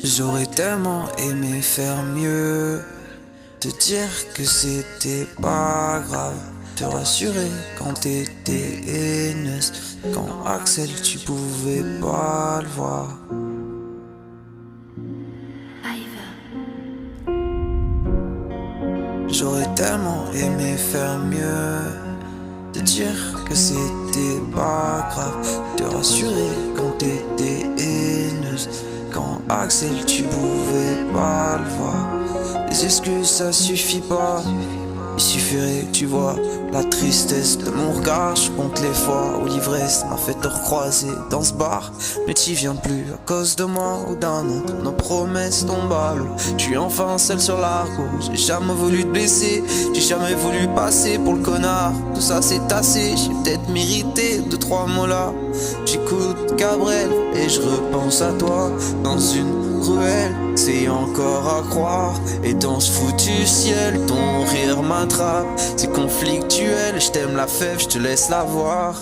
J'aurais tellement aimé faire mieux, te dire que c'était pas grave, te rassurer quand t'étais haineuse, quand Axel tu pouvais pas le voir. J'aurais tellement aimé faire mieux, te dire que c'était pas grave, te rassurer quand t'étais haineuse, quand Axel tu pouvais pas le voir. Les excuses ça suffit pas, il suffirait que tu vois la tristesse de mon regard. Je compte les fois où l'ivresse m'a fait te recroiser dans ce bar. Mais t'y viens plus à cause de moi ou d'un autre. Nos promesses tombent à l'eau. Je suis enfin seul sur la route. J'ai jamais voulu te blesser, j'ai jamais voulu passer pour le connard. Tout ça c'est tassé, j'ai peut-être mérité 2-3 mots là. J'écoute Cabrel et je repense à toi dans une ruelle. C'est encore à croire. Et dans ce foutu ciel, ton rire m'attrape. C'est conflictuel, je t'aime la fève, je te laisse la voir.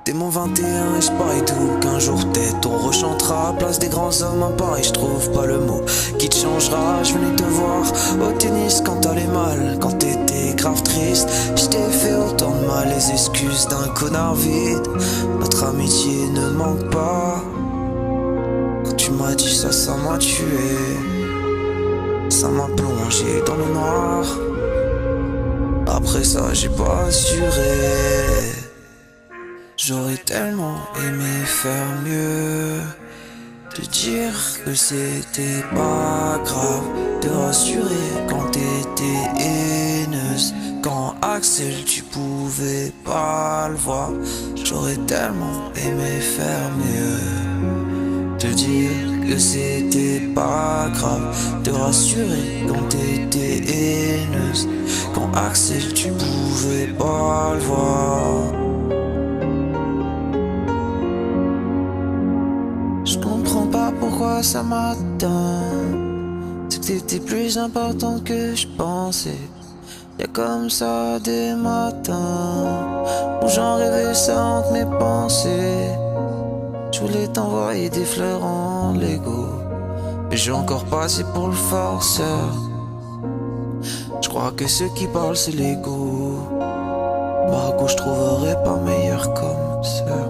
T'es mon 21 et je parie tout qu'un jour t'es on rechantera. Place des grands hommes à Paris, je trouve pas le mot qui te changera. Je venais te voir au tennis quand t'allais mal, quand t'étais grave triste. Je t'ai fait autant de mal, les excuses d'un connard vide. Notre amitié ne manque pas. Quand tu m'as dit ça, ça m'a tué. Ça m'a plongé dans le noir. Après ça, j'ai pas assuré. J'aurais tellement aimé faire mieux, te dire que c'était pas grave, te rassurer quand t'étais haineuse, quand Axel tu pouvais pas le voir. J'aurais tellement aimé faire mieux, te dire que c'était pas grave, te rassurer quand t'étais haineuse, quand Axel tu pouvais pas le voir. Je comprends pas pourquoi ça m'atteint. C'est que t'étais plus importante que je pensais. Y'a comme ça des matins où j'en rêvais ça entre mes pensées. Je voulais t'envoyer des fleurs en Lego, mais j'ai encore pas assez pour le forceur. Je crois que ceux qui parlent c'est l'ego. Bah, je trouverais pas meilleur comme ça.